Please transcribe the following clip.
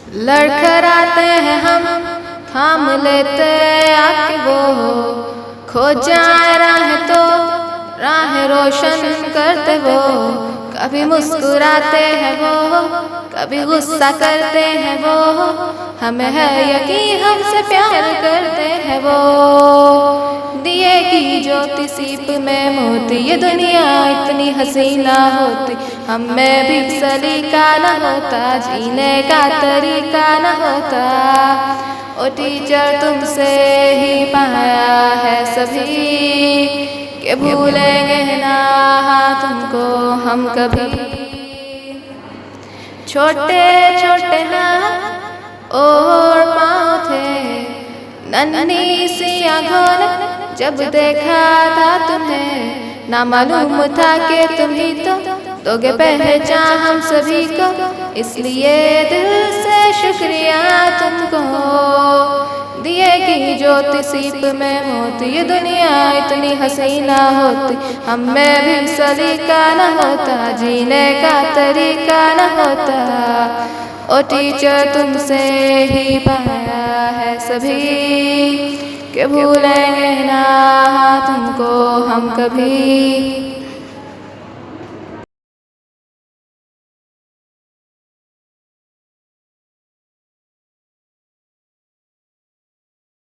लड़खड़ाते हैं हम, थाम लेते आके वो, खो जाए राह तो राह रोशन करते वो। कभी मुस्कुराते हैं वो, कभी गुस्सा करते हैं वो, हमें है यकीन हमसे प्यार करते हैं वो। दिए की ज्योति सीप में मोती, ये दुनिया इतनी हसीना होती, हम में भी सलीका न होता, जीने का तरीका न होता। ओ टीचर तुमसे ही पाया है सभी, कि भूलेंगे ना तुमको हम कभी। छोटे छोटे हाथ और पाँव थे, नन्ही सी आँखों ने जब देखा था तुम्हें, ना मालूम था कि तुम ही तो दोगे पहचान हम सभी को, इसलिए दिल से शुक्रिया तुमको। दिए की ज्योति सीप में मोती, ये दुनिया इतनी हसीना होती, हम में भी सलीका न होता, जीने का तरीका न होता। ओ टीचर तुमसे ही पाया है सभी, कि भूलेंगे ना तुमको हम कभी।